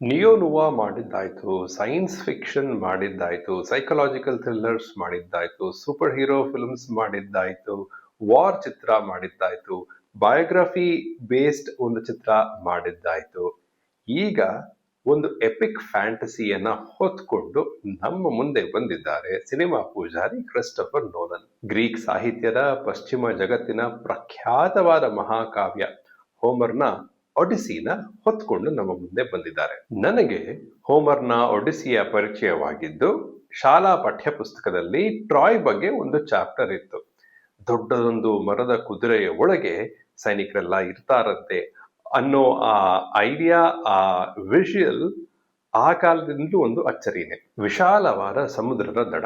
ನಿಯೋನುವಾ ಮಾಡಿದ್ದಾಯ್ತು, science fiction ಮಾಡಿದ್ದಾಯ್ತು, psychological thrillers ಮಾಡಿದ್ದಾಯ್ತು, ಸೂಪರ್ ಹೀರೋ ಫಿಲ್ಮ್ಸ್ ಮಾಡಿದ್ದಾಯ್ತು, ವಾರ್ ಚಿತ್ರ ಮಾಡಿದ್ದಾಯ್ತು, ಬಯೋಗ್ರಫಿ ಬೇಸ್ಡ್ ಒಂದು ಚಿತ್ರ ಮಾಡಿದ್ದಾಯ್ತು. ಈಗ ಒಂದು ಎಪಿಕ್ ಫ್ಯಾಂಟಸಿಯನ್ನ ಹೊತ್ಕೊಂಡು ನಮ್ಮ ಮುಂದೆ ಬಂದಿದ್ದಾರೆ ಸಿನಿಮಾ ಪೂಜಾರಿ ಕ್ರಿಸ್ಟೋಫರ್ ನೋಲನ್. ಗ್ರೀಕ್ ಸಾಹಿತ್ಯದ ಪಶ್ಚಿಮ ಜಗತ್ತಿನ ಪ್ರಖ್ಯಾತವಾದ ಮಹಾಕಾವ್ಯ ಹೋಮರ್ನ ಒಡಿಸಿನ ಹೊತ್ಕೊಂಡು ನಮ್ಮ ಮುಂದೆ ಬಂದಿದ್ದಾರೆ. ನನಗೆ ಹೋಮರ್ನ ಒಡಿಸಿಯ ಪರಿಚಯವಾಗಿದ್ದು ಶಾಲಾ ಪಠ್ಯ ಪುಸ್ತಕದಲ್ಲಿ ಟ್ರಾಯ್ ಬಗ್ಗೆ ಒಂದು ಚಾಪ್ಟರ್ ಇತ್ತು. ದೊಡ್ಡದೊಂದು ಮರದ ಕುದುರೆಯ ಒಳಗೆ ಸೈನಿಕರೆಲ್ಲ ಇರ್ತಾರಂತೆ ಅನ್ನೋ ಆ ಐಡಿಯಾ, ಆ ವಿಷುಯಲ್ ಆ ಕಾಲದಿಂದಲೂ ಒಂದು ಅಚ್ಚರಿನೇ. ವಿಶಾಲವಾದ ಸಮುದ್ರದ ದಡ,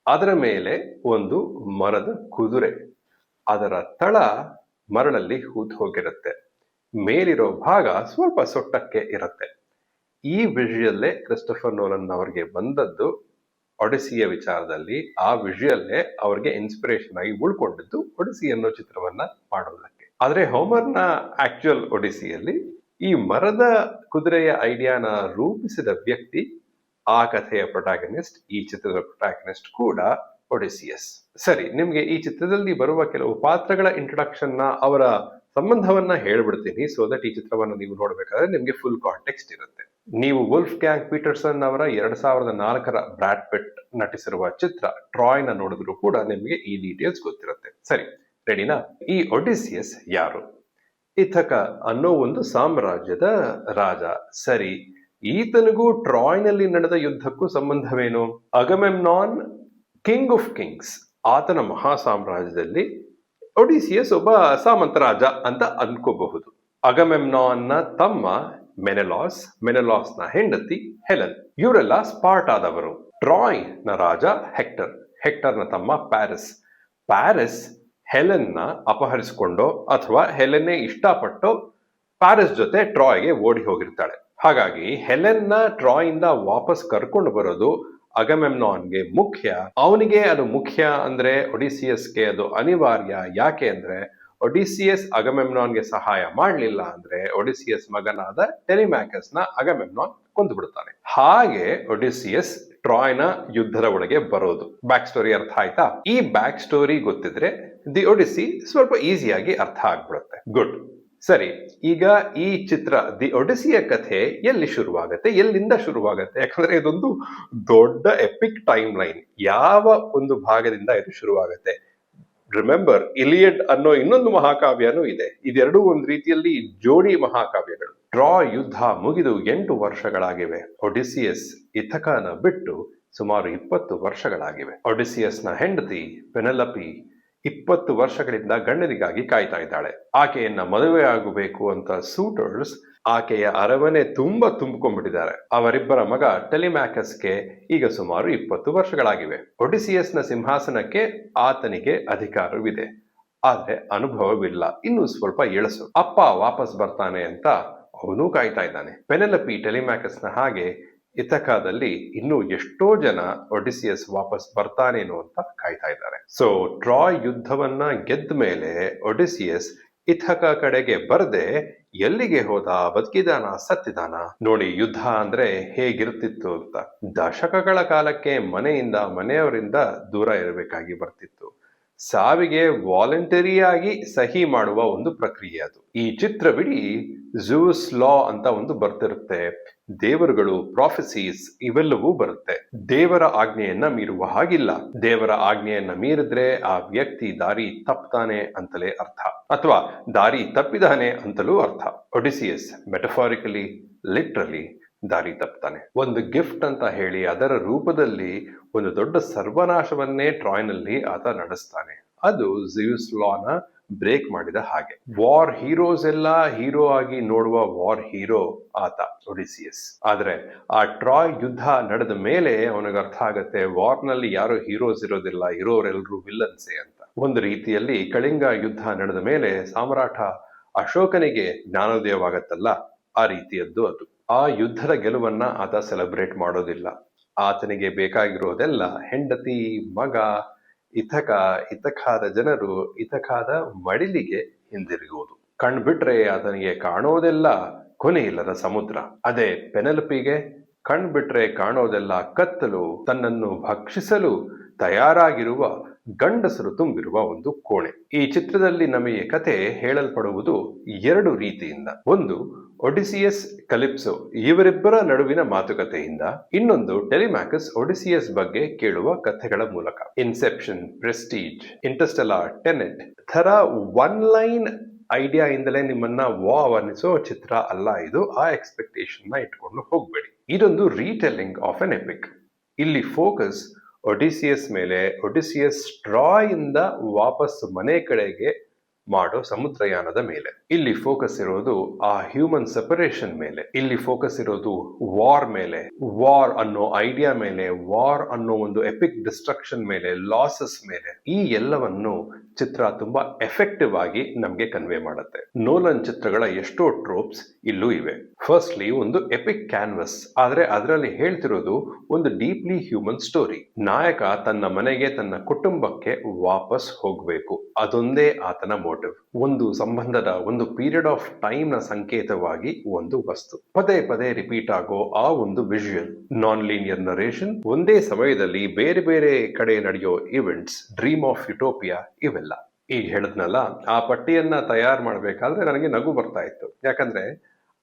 ಅದರ ಮೇಲೆ ಒಂದು ಮರದ ಕುದುರೆ, ಅದರ ತಳ ಮರಳಲ್ಲಿ ಹೂತು ಹೋಗಿರುತ್ತೆ, ಮೇಲಿರೋ ಭಾಗ ಸ್ವಲ್ಪ ಸೊಟ್ಟಕ್ಕೆ ಇರುತ್ತೆ. ಈ ವಿಷಯಲ್ಲೇ ಕ್ರಿಸ್ಟೋಫರ್ ನೋಲನ್ ಅವರಿಗೆ ಬಂದದ್ದು ಒಡಿಸಿಯ ವಿಚಾರದಲ್ಲಿ. ಆ ವಿಷಯಲ್ಲೇ ಅವ್ರಿಗೆ ಇನ್ಸ್ಪಿರೇಷನ್ ಆಗಿ ಉಳ್ಕೊಂಡಿದ್ದು ಒಡಿಸಿ ಅನ್ನೋ ಚಿತ್ರವನ್ನ ಮಾಡೋದಕ್ಕೆ. ಆದ್ರೆ ಹೋಮರ್ನ ಆಕ್ಚುಯಲ್ ಒಡಿಸಿಯಲ್ಲಿ ಈ ಮರದ ಕುದುರೆಯ ಐಡಿಯಾನ ರೂಪಿಸಿದ ವ್ಯಕ್ತಿ, ಆ ಕಥೆಯ ಪ್ರೊಟಾಗನಿಸ್ಟ್, ಈ ಚಿತ್ರದ ಪ್ರೊಟಾಗನಿಸ್ಟ್ ಕೂಡ ಒಡಿಸಿಯಸ್. ಸರಿ, ನಿಮ್ಗೆ ಈ ಚಿತ್ರದಲ್ಲಿ ಬರುವ ಕೆಲವು ಪಾತ್ರಗಳ ಇಂಟ್ರೊಡಕ್ಷನ್ ನ, ಅವರ ಸಂಬಂಧವನ್ನ ಹೇಳ್ಬಿಡ್ತೀನಿ, ಸೋ ದಟ್ ಈ ಚಿತ್ರವನ್ನ ನೀವು ನೋಡ್ಬೇಕಾದ್ರೆ ನಿಮ್ಗೆ ಫುಲ್ ಕಾಂಟೆಕ್ಸ್ಟ್ ಇರುತ್ತೆ. ನೀವು ವುಲ್ಫ್ ಗ್ಯಾಂಗ್ ಪೀಟರ್ಸನ್ ಅವರ 2004ರ ಬ್ರಾಡ್ ಪಿಟ್ ನಟಿಸಿರುವ ಚಿತ್ರ ಟ್ರಾಯ್ ನ ನೋಡಿದ್ರು ಕೂಡ ನಿಮ್ಗೆ ಈ ಡೀಟೇಲ್ಸ್ ಗೊತ್ತಿರುತ್ತೆ. ಸರಿ, ರೆಡಿನಾ? ಈ ಒಡಿಸಿಯಸ್ ಯಾರು? ಇಥಕ ಅನ್ನೋ ಒಂದು ಸಾಮ್ರಾಜ್ಯದ ರಾಜ. ಸರಿ, ಈತನಿಗೂ ಟ್ರಾಯ್ನಲ್ಲಿ ನಡೆದ ಯುದ್ಧಕ್ಕೂ ಸಂಬಂಧವೇನು? ಅಗಮೆಮ್ನಾನ್, ಕಿಂಗ್ ಆಫ್ ಕಿಂಗ್ಸ್, ಆತನ ಮಹಾ ಸಾಮ್ರಾಜ್ಯದಲ್ಲಿ ಒಡಿಸಿಯಸ್ ಒಬ್ಬ ಸಾಮಂತ ರಾಜ ಅಂತ ಅನ್ಕೋಬಹುದು. ಅಗಮೆಮ್ನಾನ್ನ ತಮ್ಮ ಮೆನೆಲಾಸ್, ಮೆನೆಲಾಸ್ನ ಹೆಂಡತಿ ಹೆಲೆನ್, ಇವರೆಲ್ಲ ಸ್ಪಾರ್ಟಾದವರು. ಟ್ರಾಯ್ ನ ರಾಜ ಹೆಕ್ಟರ್, ಹೆಕ್ಟರ್ನ ತಮ್ಮ ಪ್ಯಾರಿಸ್, ಪ್ಯಾರಿಸ್ ಹೆಲೆನ್ನ ಅಪಹರಿಸಿಕೊಂಡೋ ಅಥವಾ ಹೆಲೆನ್ನೇ ಇಷ್ಟಪಟ್ಟು ಪ್ಯಾರಿಸ್ ಜೊತೆ ಟ್ರಾಯ್ಗೆ ಓಡಿ ಹೋಗಿರ್ತಾಳೆ. ಹಾಗಾಗಿ ಹೆಲೆನ್ನ ಟ್ರಾಯ್ ಇಂದ ವಾಪಸ್ ಕರ್ಕೊಂಡು ಬರೋದು ಅಗಮೆಮ್ನಾನ್ಗೆ ಮುಖ್ಯ. ಅವನಿಗೆ ಅದು ಮುಖ್ಯ ಅಂದ್ರೆ ಒಡಿಸಿಯಸ್ಗೆ ಅದು ಅನಿವಾರ್ಯ. ಯಾಕೆ ಅಂದ್ರೆ ಒಡಿಸಿಯಸ್ ಅಗಮೆಮ್ನಾನ್ಗೆ ಸಹಾಯ ಮಾಡಲಿಲ್ಲ ಅಂದ್ರೆ ಒಡಿಸಿಯಸ್ ಮಗನಾದ ಟೆಲಿಮ್ಯಾಕಸ್ ನ ಅಗಮೆಮ್ನಾನ್ ಕೊಂದು ಬಿಡ್ತಾನೆ. ಹಾಗೆ ಒಡಿಸಿಯಸ್ ಟ್ರಾಯ್ನ ಯುದ್ಧದ ಒಳಗೆ ಬರೋದು. ಬ್ಯಾಕ್ ಸ್ಟೋರಿ ಅರ್ಥ ಆಯ್ತಾ? ಈ ಬ್ಯಾಕ್ ಸ್ಟೋರಿ ಗೊತ್ತಿದ್ರೆ ದಿ ಒಡಿಸಿ ಸ್ವಲ್ಪ ಈಸಿಯಾಗಿ ಅರ್ಥ ಆಗ್ಬಿಡುತ್ತೆ. ಗುಡ್. ಸರಿ, ಈಗ ಈ ಚಿತ್ರ ದಿ ಒಡಿಸಿಯ ಕಥೆ ಎಲ್ಲಿ ಶುರುವಾಗತ್ತೆ, ಎಲ್ಲಿಂದ ಶುರುವಾಗತ್ತೆ? ಯಾಕಂದ್ರೆ ಇದೊಂದು ದೊಡ್ಡ ಎಪಿಕ್ ಟೈಮ್ ಲೈನ್. ಯಾವ ಒಂದು ಭಾಗದಿಂದ ಇದು ಶುರುವಾಗತ್ತೆ? ರಿಮೆಂಬರ್, ಇಲಿಯಡ್ ಅನ್ನೋ ಇನ್ನೊಂದು ಮಹಾಕಾವ್ಯನೂ ಇದೆ. ಇದೆರಡೂ ಒಂದು ರೀತಿಯಲ್ಲಿ ಜೋಡಿ ಮಹಾಕಾವ್ಯಗಳು. ಟ್ರಾಯ್ ಯುದ್ಧ ಮುಗಿದು 8 ವರ್ಷಗಳಾಗಿವೆ. ಒಡಿಸಿಯಸ್ ಇಥಕನ ಬಿಟ್ಟು ಸುಮಾರು 20 ವರ್ಷಗಳಾಗಿವೆ. ಒಡಿಸಿಯಸ್ನ ಹೆಂಡತಿ ಪೆನೆಲಪಿ 20 ವರ್ಷಗಳಿಂದ ಗಂಡನಿಗಾಗಿ ಕಾಯ್ತಾ ಇದ್ದಾಳೆ. ಆಕೆಯನ್ನ ಮದುವೆ ಆಗಬೇಕು ಅಂತ ಸೂಟರ್ಸ್ ಆಕೆಯ ಅರಮನೆ ತುಂಬಿಕೊಂಡಿದ್ದಾರೆ. ಅವರಿಬ್ಬರ ಮಗ ಟೆಲಿಮ್ಯಾಕಸ್ಗೆ ಈಗ ಸುಮಾರು 20 ವರ್ಷಗಳಾಗಿವೆ. ಒಡಿಸಿಯಸ್ನ ಸಿಂಹಾಸನಕ್ಕೆ ಆತನಿಗೆ ಅಧಿಕಾರವಿದೆ, ಆದ್ರೆ ಅನುಭವವಿಲ್ಲ. ಇನ್ನು ಸ್ವಲ್ಪ ಎಳಸು. ಅಪ್ಪ ವಾಪಸ್ ಬರ್ತಾನೆ ಅಂತ ಅವನು ಕಾಯ್ತಾ ಇದ್ದಾನೆ. ಪೆನೆಲಪಿ ಟೆಲಿಮ್ಯಾಕಸ್ನ ಹಾಗೆ ಇಥಕಾದಲ್ಲಿ ಇನ್ನೂ ಎಷ್ಟೋ ಜನ ಒಡಿಸಿಯಸ್ ವಾಪಸ್ ಬರ್ತಾನೇನೋ ಅಂತ ಕಾಯ್ತಾ ಇದ್ದಾರೆ. ಸೊ ಟ್ರಾಯ್ ಯುದ್ಧವನ್ನ ಗೆದ್ದ ಮೇಲೆ ಒಡಿಸಿಯಸ್ ಇಥಕ ಕಡೆಗೆ ಬರದೆ ಎಲ್ಲಿಗೆ ಹೋದ? ಬದುಕಿದಾನ, ಸತ್ತಿದಾನ? ನೋಡಿ, ಯುದ್ಧ ಅಂದ್ರೆ ಹೇಗಿರ್ತಿತ್ತು ಅಂತ. ದಶಕಗಳ ಕಾಲಕ್ಕೆ ಮನೆಯಿಂದ, ಮನೆಯವರಿಂದ ದೂರ ಇರಬೇಕಾಗಿ ಬರ್ತಿತ್ತು. ಸಾವಿಗೆ ವಾಲಂಟರಿಯಾಗಿ ಸಹಿ ಮಾಡುವ ಒಂದು ಪ್ರಕ್ರಿಯೆ ಅದು. ಈ ಚಿತ್ರವಿಡೀ ಝೂಸ್ ಲಾ ಅಂತ ಒಂದು ಬರ್ತಿರುತ್ತೆ. ದೇವರುಗಳು, ಪ್ರಾಫೆಸೀಸ್ ಇವೆಲ್ಲವೂ ಬರುತ್ತೆ. ದೇವರ ಆಜ್ಞೆಯನ್ನ ಮೀರುವ ಹಾಗಿಲ್ಲ. ದೇವರ ಆಜ್ಞೆಯನ್ನ ಮೀರಿದ್ರೆ ಆ ವ್ಯಕ್ತಿ ದಾರಿ ತಪ್ತಾನೆ ಅಂತಲೇ ಅರ್ಥ, ಅಥವಾ ದಾರಿ ತಪ್ಪಿದಾನೆ ಅಂತಲೂ ಅರ್ಥ. ಒಡಿಸಿಯಸ್ ಮೆಟಫಾರಿಕಲಿ, ಲಿಟ್ರಲಿ ದಾರಿ ತಪ್ತಾನೆ. ಒಂದು ಗಿಫ್ಟ್ ಅಂತ ಹೇಳಿ ಅದರ ರೂಪದಲ್ಲಿ ಒಂದು ದೊಡ್ಡ ಸರ್ವನಾಶವನ್ನೇ ಟ್ರಾಯ್ನಲ್ಲಿ ಆತ ನಡೆಸ್ತಾನೆ. ಅದು ಝ್ಯೂಸ್ ಲಾನ ಬ್ರೇಕ್ ಮಾಡಿದ ಹಾಗೆ. ವಾರ್ ಹೀರೋಸ್ ಎಲ್ಲ ಹೀರೋ ಆಗಿ ನೋಡುವ ವಾರ್ ಹೀರೋ ಆತ ಒಡಿಸಿಯಸ್. ಆದ್ರೆ ಆ ಟ್ರಾಯ್ ಯುದ್ಧ ನಡೆದ ಮೇಲೆ ಅವನಿಗೆ ಅರ್ಥ ಆಗತ್ತೆ, ವಾರ್ ನಲ್ಲಿ ಯಾರು ಹೀರೋಸ್ ಇರೋದಿಲ್ಲ, ಇರೋರೆಲ್ಲರೂ ವಿಲ್ಲನ್ಸೇ ಅಂತ. ಒಂದು ರೀತಿಯಲ್ಲಿ ಕಳಿಂಗ ಯುದ್ಧ ನಡೆದ ಮೇಲೆ ಸಾಮ್ರಾಟ ಅಶೋಕನಿಗೆ ಜ್ಞಾನೋದಯವಾಗತ್ತಲ್ಲ, ಆ ರೀತಿಯದ್ದು ಅದು. ಆ ಯುದ್ಧದ ಗೆಲುವನ್ನ ಆತ ಸೆಲೆಬ್ರೇಟ್ ಮಾಡೋದಿಲ್ಲ. ಆತನಿಗೆ ಬೇಕಾಗಿರೋದೆಲ್ಲ ಹೆಂಡತಿ, ಮಗ, ಇಥಕಾದ ಜನರು, ಇಥಕಾದ ಮಡಿಲಿಗೆ ಹಿಂದಿರುಗುವುದು. ಕಣ್ಬಿಟ್ರೆ ಆತನಿಗೆ ಕಾಣೋದೆಲ್ಲ ಕೊನೆ ಇಲ್ಲದ ಸಮುದ್ರ. ಅದೇ ಪೆನೆಲಪಿಗೆ ಕಣ್ಬಿಟ್ರೆ ಕಾಣೋದೆಲ್ಲ ಕತ್ತಲು, ತನ್ನನ್ನು ಭಕ್ಷಿಸಲು ತಯಾರಾಗಿರುವ ಗಂಡಸರು ತುಂಬಿರುವ ಒಂದು ಕೋಣೆ. ಈ ಚಿತ್ರದಲ್ಲಿ ನಮಗೆ ಕತೆ ಹೇಳಲ್ಪಡುವುದು ಎರಡು ರೀತಿಯಿಂದ. ಒಂದು ಒಡಿಸಿಯಸ್ ಕಲಿಪ್ಸೋ ಇವರಿಬ್ಬರ ನಡುವಿನ ಮಾತುಕತೆಯಿಂದ, ಇನ್ನೊಂದು ಟೆಲಿಮ್ಯಾಕಸ್ ಒಡಿಸಿಯಸ್ ಬಗ್ಗೆ ಕೇಳುವ ಕಥೆಗಳ ಮೂಲಕ. ಇನ್ಸೆಪ್ಷನ್, ಪ್ರೆಸ್ಟೀಜ್, ಇಂಟರ್ಸ್ಟೆಲಾರ್, ಟೆನೆಟ್ ಥರ ಒನ್ ಲೈನ್ ಐಡಿಯಾ ಇಂದಲೇ ನಿಮ್ಮನ್ನ ವಾವ್ ಅನ್ನಿಸೋ ಚಿತ್ರ ಅಲ್ಲ ಇದು. ಆ ಎಕ್ಸ್ಪೆಕ್ಟೇಷನ್ ನ ಇಟ್ಕೊಂಡು ಹೋಗ್ಬೇಡಿ. ಇದೊಂದು ರೀಟೆಲ್ಲಿಂಗ್ ಆಫ್ ಎನ್ ಎಪಿಕ್. ಇಲ್ಲಿ ಫೋಕಸ್ ಒಡಿಸಿಯಸ್ ಮೇಲೆ, ಒಡಿಸಿಯಸ್ ಟ್ರಾಯ್ ಇಂದ ವಾಪಸ್ ಮನೆ ಕಡೆಗೆ ಮಾಡೋ ಸಮುದ್ರಯಾನದ ಮೇಲೆ. ಇಲ್ಲಿ ಫೋಕಸ್ ಇರೋದು ಆ ಹ್ಯೂಮನ್ ಸೆಪರೇಷನ್ ಮೇಲೆ. ಇಲ್ಲಿ ಫೋಕಸ್ ಇರೋದು ವಾರ್ ಮೇಲೆ, ವಾರ್ ಅನ್ನೋ ಐಡಿಯಾ ಮೇಲೆ, ವಾರ್ ಅನ್ನೋ ಒಂದು ಎಪಿಕ್ ಡಿಸ್ಟ್ರಕ್ಷನ್ ಮೇಲೆ, ಲಾಸಸ್ ಮೇಲೆ. ಈ ಎಲ್ಲವನ್ನು ಚಿತ್ರ ತುಂಬಾ ಎಫೆಕ್ಟಿವ್ ಆಗಿ ನಮ್ಗೆ ಕನ್ವೆ ಮಾಡುತ್ತೆ. ನೋಲನ್ ಚಿತ್ರಗಳ ಎಷ್ಟೋ ಟ್ರೋಪ್ಸ್ ಇಲ್ಲೂ ಇವೆ. ಫಸ್ಟ್ಲಿ ಒಂದು ಎಪಿಕ್ ಕ್ಯಾನ್ವಸ್, ಆದ್ರೆ ಅದರಲ್ಲಿ ಹೇಳ್ತಿರೋದು ಒಂದು ಡೀಪ್ಲಿ ಹ್ಯೂಮನ್ ಸ್ಟೋರಿ. ನಾಯಕ ತನ್ನ ಮನೆಗೆ, ತನ್ನ ಕುಟುಂಬಕ್ಕೆ ವಾಪಸ್ ಹೋಗ್ಬೇಕು, ಅದೊಂದೇ ಆತನ ಮೋಟಿವ್. ಒಂದು ಸಂಬಂಧದ, ಒಂದು ಪೀರಿಯಡ್ ಆಫ್ ಟೈಮ್ ನ ಸಂಕೇತವಾಗಿ ಒಂದು ವಸ್ತು. ಪದೇ ಪದೇ ರಿಪೀಟ್ ಆಗೋ ಆ ಒಂದು ವಿಜುವಲ್, ನಾನ್ ಲೀನಿಯರ್ ನರೇಷನ್, ಒಂದೇ ಸಮಯದಲ್ಲಿ ಬೇರೆ ಬೇರೆ ಕಡೆ ನಡೆಯೋ ಇವೆಂಟ್ಸ್, ಡ್ರೀಮ್ ಆಫ್ ಯುಟೋಪಿಯಾ, ಇವೆಲ್ಲ. ಈಗ ಹೇಳಿದ್ನಲ್ಲ, ಆ ಪಟ್ಟಿಯನ್ನ ತಯಾರು ಮಾಡ್ಬೇಕಾದ್ರೆ ನನಗೆ ನಗು ಬರ್ತಾ ಇತ್ತು. ಯಾಕಂದ್ರೆ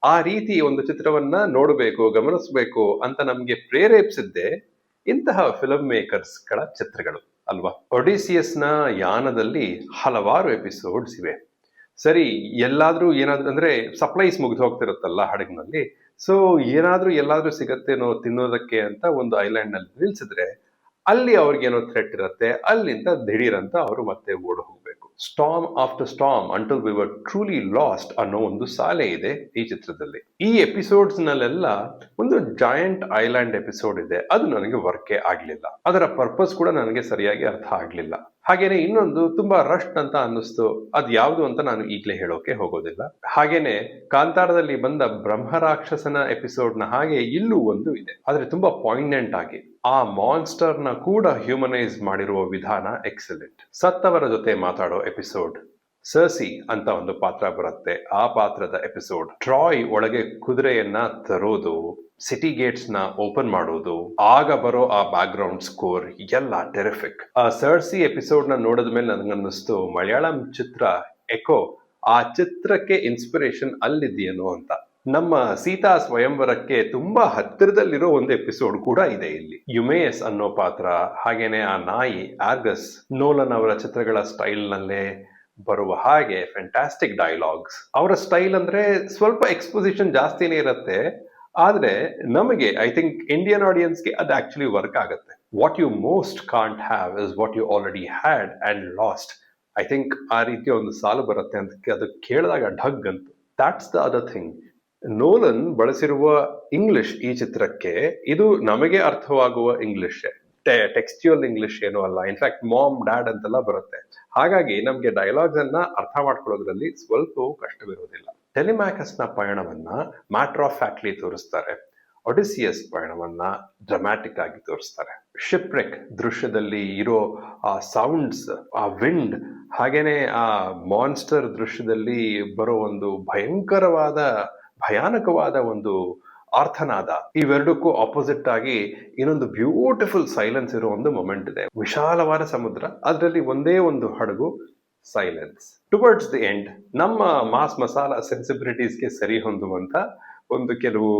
ಆ ರೀತಿ ಒಂದು ಚಿತ್ರವನ್ನ ನೋಡಬೇಕು, ಗಮನಿಸಬೇಕು ಅಂತ ನಮ್ಗೆ ಪ್ರೇರೇಪಿಸಿದ್ದೆ ಇಂತಹ ಫಿಲ್ಮ್ ಮೇಕರ್ಸ್ ಗಳ ಚಿತ್ರಗಳು ಅಲ್ವಾ. ಒಡಿಸಿಯಸ್ ನ ಯಾನದಲ್ಲಿ ಹಲವಾರು ಎಪಿಸೋಡ್ಸ್ ಇವೆ. ಸರಿ, ಎಲ್ಲಾದ್ರೂ ಏನಾದ್ರೂ ಅಂದ್ರೆ ಸಪ್ಲೈಸ್ ಮುಗಿದು ಹೋಗ್ತಿರುತ್ತಲ್ಲ ಹಡಗಿನಲ್ಲಿ, ಸೊ ಏನಾದ್ರೂ ಎಲ್ಲಾದ್ರೂ ಸಿಗತ್ತೇನೋ ತಿನ್ನೋದಕ್ಕೆ ಅಂತ ಒಂದು ಐಲ್ಯಾಂಡ್ ನಲ್ಲಿ ನಿಲ್ಸಿದ್ರೆ ಅಲ್ಲಿ ಅವ್ರಿಗೇನೋ ಥ್ರೆಟ್ ಇರುತ್ತೆ, ಅಲ್ಲಿಂದ ದಿಢೀರಂತ ಅವರು ಮತ್ತೆ ಓಡ್ ಹೋಗ್ಬೇಕು. Storm after storm until we were truly last ಅನ್ನೋ ಒಂದು ಸಾಲೆ ಇದೆ ಈ ಚಿತ್ರದಲ್ಲಿ. ಈ ಎಪಿಸೋಡ್ಸ್ ನಲ್ಲೆಲ್ಲ ಒಂದು ಜಾಯಿಂಟ್ ಐಲ್ಯಾಂಡ್ ಎಪಿಸೋಡ್ ಇದೆ, ಅದು ನನಗೆ ವರ್ಕೇ ಆಗ್ಲಿಲ್ಲ. ಅದರ ಪರ್ಪಸ್ ಕೂಡ ನನಗೆ ಸರಿಯಾಗಿ ಅರ್ಥ ಆಗ್ಲಿಲ್ಲ. ಹಾಗೇನೆ ಇನ್ನೊಂದು ತುಂಬಾ ರಶ್ ಅಂತ ಅನ್ನಿಸ್ತು, ಅದ್ ಯಾವುದು ಅಂತ ನಾನು ಈಗಲೇ ಹೇಳೋಕೆ ಹೋಗೋದಿಲ್ಲ. ಹಾಗೇನೆ ಕಾಂತಾರದಲ್ಲಿ ಬಂದ ಬ್ರಹ್ಮರಾಕ್ಷಸನ ಎಪಿಸೋಡ್ ನ ಹಾಗೆ ಇಲ್ಲೂ ಒಂದು ಇದೆ, ಆದ್ರೆ ತುಂಬಾ ಪಾಯಿಗ್ನೆಂಟ್ ಆಗಿ. ಆ ಮಾನ್ಸ್ಟರ್ ನ ಕೂಡ ಹ್ಯೂಮನೈಸ್ ಮಾಡಿರುವ ವಿಧಾನ ಎಕ್ಸಲೆಂಟ್. ಸತ್ತವರ ಜೊತೆ ಮಾತಾಡೋ ಎಪಿಸೋಡ್, ಸರ್ಸಿ ಅಂತ ಒಂದು ಪಾತ್ರ ಬರುತ್ತೆ, ಆ ಪಾತ್ರದ ಎಪಿಸೋಡ್, ಟ್ರಾಯ್ ಒಳಗೆ ಕುದುರೆಯನ್ನ ತರೋದು, ಸಿಟಿ ಗೇಟ್ಸ್ ನ ಓಪನ್ ಮಾಡೋದು, ಆಗ ಬರೋ ಆ ಬ್ಯಾಕ್ ಗ್ರೌಂಡ್ ಸ್ಕೋರ್ ಎಲ್ಲ ಟೆರಿಫಿಕ್. ಆ ಸರ್ಸಿ ಎಪಿಸೋಡ್ ನ ನೋಡಿದ ಮೇಲೆ ನನಗನ್ನಿಸ್ತು ಮಲಯಾಳಂ ಚಿತ್ರ ಎಕೋ ಆ ಚಿತ್ರಕ್ಕೆ ಇನ್ಸ್ಪಿರೇಷನ್ ಅಲ್ಲಿದೆಯೇನೋ ಅಂತ. ನಮ್ಮ ಸೀತಾ ಸ್ವಯಂವರಕ್ಕೆ ತುಂಬಾ ಹತ್ತಿರದಲ್ಲಿರೋ ಒಂದು ಎಪಿಸೋಡ್ ಕೂಡ ಇದೆ ಇಲ್ಲಿ. ಯುಮೇಯಸ್ ಅನ್ನೋ ಪಾತ್ರ, ಹಾಗೇನೆ ಆ ನಾಯಿ ಆರ್ಗಸ್, ನೋಲನ್ ಅವರ ಚಿತ್ರಗಳ ಸ್ಟೈಲ್ ನಲ್ಲೇ ಬರುವ ಹಾಗೆ ಫ್ಯಾಂಟಾಸ್ಟಿಕ್ ಡೈಲಾಗ್ಸ್. ಅವರ ಸ್ಟೈಲ್ ಅಂದ್ರೆ ಸ್ವಲ್ಪ ಎಕ್ಸ್ಪೊಸಿಷನ್ ಜಾಸ್ತಿನೇ ಇರುತ್ತೆ, ಆದ್ರೆ ನಮಗೆ ಐ ಥಿಂಕ್ ಇಂಡಿಯನ್ ಆಡಿಯನ್ಸ್ಗೆ ಅದು ಆಕ್ಚುಲಿ ವರ್ಕ್ ಆಗುತ್ತೆ. What you most can't have is what you already had and lost. I think ಆ ರೀತಿಯ ಒಂದು ಸಾಲು ಬರುತ್ತೆ ಅಂತ ಅದು ಕೇಳಿದಾಗ ಢಗ್ ಅಂತ. That's the other thing. Nolan ಬಳಸಿರುವ ಇಂಗ್ಲಿಷ್ ಈ ಚಿತ್ರಕ್ಕೆ ಇದು ನಮಗೆ ಅರ್ಥವಾಗುವ ಇಂಗ್ಲಿಷ್, ಟೆಕ್ಸ್ಚುಯಲ್ ಇಂಗ್ಲಿಷ್ ಏನೂ ಅಲ್ಲ. ಇನ್ಫ್ಯಾಕ್ಟ್ ಮಾಮ್ ಡ್ಯಾಡ್ ಅಂತೆಲ್ಲ ಬರುತ್ತೆ. ಹಾಗಾಗಿ ನಮ್ಗೆ ಡೈಲಾಗ್ಸ್ ಅನ್ನ ಅರ್ಥ ಮಾಡ್ಕೊಳ್ಳೋದ್ರಲ್ಲಿ ಸ್ವಲ್ಪವೂ ಕಷ್ಟವಿರೋದಿಲ್ಲ. ಟೆಲಿಮ್ಯಾಕಸ್ ನ ಪಯಣವನ್ನ ಮ್ಯಾಟರ್ ಆಫ್ ಫ್ಯಾಕ್ಟ್ಲಿ ತೋರಿಸ್ತಾರೆ, ಒಡಿಸಿಯಸ್ ಪಯಣವನ್ನ ಡ್ರಾಮ್ಯಾಟಿಕ್ ಆಗಿ ತೋರಿಸ್ತಾರೆ. ಶಿಪ್ರೆಕ್ ದೃಶ್ಯದಲ್ಲಿ ಇರೋ ಆ ಸೌಂಡ್ಸ್, ಆ ವಿಂಡ್, ಹಾಗೇನೆ ಆ ಮಾನ್ಸ್ಟರ್ ದೃಶ್ಯದಲ್ಲಿ ಬರೋ ಒಂದು ಭಯಾನಕವಾದ ಒಂದು ಆರ್ಥನಾದ, ಇವೆರಡಕ್ಕೂ ಆಪೋಸಿಟ್ ಆಗಿ ಇನ್ನೊಂದು ಬ್ಯೂಟಿಫುಲ್ ಸೈಲೆನ್ಸ್ ಇರೋ ಒಂದು ಮೊಮೆಂಟ್ ಇದೆ. ವಿಶಾಲವಾದ ಸಮುದ್ರ, ಅದರಲ್ಲಿ ಒಂದೇ ಒಂದು ಹಡಗು, ಸೈಲೆನ್ಸ್. ಟುವರ್ಡ್ಸ್ ದಿ ಎಂಡ್ ನಮ್ಮ ಮಾಸ್ ಮಸಾಲಾ ಸೆನ್ಸಿಬಿಲಿಟೀಸ್ಗೆ ಸರಿ ಹೊಂದುವಂತ ಒಂದು ಕೆಲವು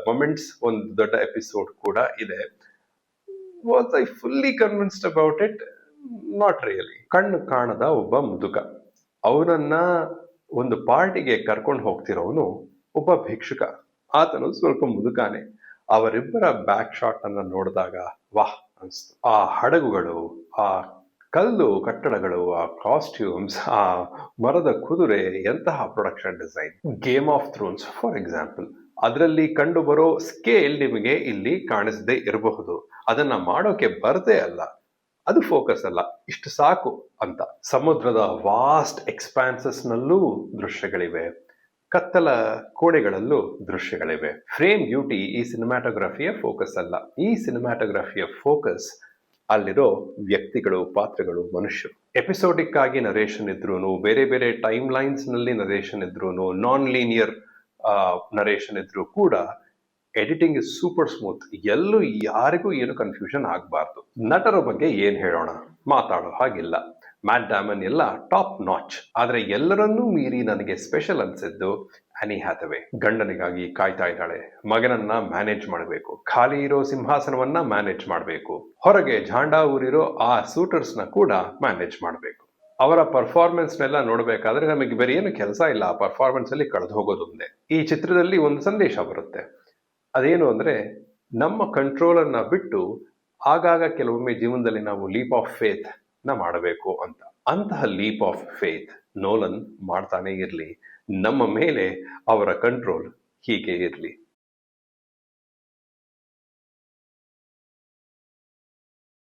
ಮೊಮೆಂಟ್ಸ್, ಒಂದು ದೊಡ್ಡ ಎಪಿಸೋಡ್ ಕೂಡ ಇದೆ. Was I fully convinced about it? Not really. ಕಣ್ಣು ಕಾಣದ ಒಬ್ಬ ಮುದುಕ, ಅವನನ್ನ ಒಂದು ಪಾರ್ಟಿಗೆ ಕರ್ಕೊಂಡು ಹೋಗ್ತಿರೋನು ಒಬ್ಬ ಭಿಕ್ಷುಕ. ಆತನು ಸ್ವಲ್ಪ ಮುದುಕಾನೆ. ಅವರಿಬ್ಬರ ಬ್ಯಾಕ್ ಶಾಟ್ ಅನ್ನ ನೋಡಿದಾಗ ವಾಹ್ ಅನಿಸ್ತು. ಆ ಹಡಗುಗಳು, ಆ ಕಲ್ಲು ಕಟ್ಟಡಗಳು, ಆ ಕಾಸ್ಟ್ಯೂಮ್ಸ್, ಆ ಮರದ ಕುದುರೆ, ಎಂತಹ production design. Game of Thrones for example, ಅದರಲ್ಲಿ ಕಂಡು ಬರೋ ಸ್ಕೇಲ್ ನಿಮಗೆ ಇಲ್ಲಿ ಕಾಣಿಸದೇ ಇರಬಹುದು. ಅದನ್ನ ಮಾಡೋಕೆ ಬರದೇ ಅಲ್ಲ, ಅದು ಫೋಕಸ್ ಅಲ್ಲ, ಇಷ್ಟು ಸಾಕು ಅಂತ. ಸಮುದ್ರದ ವಾಸ್ಟ್ ಎಕ್ಸ್ಪಾನ್ಸಸ್ ನಲ್ಲೂ ದೃಶ್ಯಗಳಿವೆ, ಕತ್ತಲ ಕೋಣೆಗಳಲ್ಲೂ ದೃಶ್ಯಗಳಿವೆ. ಫ್ರೇಮ್ ಬ್ಯೂಟಿ ಈ ಸಿನಿಮ್ಯಾಟೋಗ್ರಫಿಯ ಫೋಕಸ್ ಅಲ್ಲ. ಈ ಸಿನಿಮ್ಯಾಟೋಗ್ರಫಿಯ ಫೋಕಸ್ ಅಲ್ಲಿರೋ ವ್ಯಕ್ತಿಗಳು, ಪಾತ್ರಗಳು, ಮನುಷ್ಯರು. ಎಪಿಸೋಡಿಕ್ ಆಗಿ ನರೇಷನ್ ಇದ್ರೂನು, ಬೇರೆ ಬೇರೆ ಟೈಮ್ ಲೈನ್ಸ್ ನಲ್ಲಿ ನರೇಷನ್ ಇದ್ರೂನು, ನಾನ್ ಲೀನಿಯರ್ ನರೇಷನ್ ಇದ್ರೂ ಕೂಡ ಎಡಿಟಿಂಗ್ ಇಸ್ ಸೂಪರ್ ಸ್ಮೂತ್. ಎಲ್ಲೂ ಯಾರಿಗೂ ಏನು ಕನ್ಫ್ಯೂಷನ್ ಆಗಬಾರ್ದು. ನಟರ ಬಗ್ಗೆ ಏನ್ ಹೇಳೋಣ, ಮಾತಾಡೋ ಹಾಗಿಲ್ಲ. ಮ್ಯಾಟ್ ಡ್ಯಾಮನ್ ಎಲ್ಲ ಟಾಪ್ ನಾಚ್. ಆದ್ರೆ ಎಲ್ಲರನ್ನೂ ಮೀರಿ ನನಗೆ ಸ್ಪೆಷಲ್ ಅನ್ಸಿದ್ದು ಆನಿ ಹ್ಯಾಥವೇ. ಗಂಡನಿಗಾಗಿ ಕಾಯ್ತಾ ಇದ್ದಾಳೆ, ಮಗನನ್ನ ಮ್ಯಾನೇಜ್ ಮಾಡಬೇಕು, ಖಾಲಿ ಇರೋ ಸಿಂಹಾಸನವನ್ನ ಮ್ಯಾನೇಜ್ ಮಾಡಬೇಕು, ಹೊರಗೆ ಝಾಂಡಾ ಊರಿರೋ ಆ ಸೂಟರ್ಸ್ ನ ಕೂಡ ಮ್ಯಾನೇಜ್ ಮಾಡಬೇಕು. ಅವರ ಪರ್ಫಾರ್ಮೆನ್ಸ್ನೆಲ್ಲ ನೋಡ್ಬೇಕಾದ್ರೆ ನಮಗೆ ಬೇರೆ ಏನು ಕೆಲಸ ಇಲ್ಲ, ಆ ಪರ್ಫಾರ್ಮೆನ್ಸ್ ಅಲ್ಲಿ ಕಳೆದು ಹೋಗೋದೊಂದೇ. ಈ ಚಿತ್ರದಲ್ಲಿ ಒಂದು ಸಂದೇಶ ಬರುತ್ತೆ. ಅದೇನು ಅಂದ್ರೆ, ನಮ್ಮ ಕಂಟ್ರೋಲ್ ಅನ್ನ ಬಿಟ್ಟು ಆಗಾಗ ಕೆಲವೊಮ್ಮೆ ಜೀವನದಲ್ಲಿ ನಾವು ಲೀಪ್ ಆಫ್ ಫೇತ್ ನ ಮಾಡಬೇಕು ಅಂತ. ಅಂತಹ ಲೀಪ್ ಆಫ್ ಫೇತ್ ನೋಲನ್ ಮಾಡ್ತಾನೆ ಇರ್ಲಿ. ನಮ್ಮ ಮೇಲೆ ಅವರ ಕಂಟ್ರೋಲ್ ಹೀಗೆ ಇರ್ಲಿ.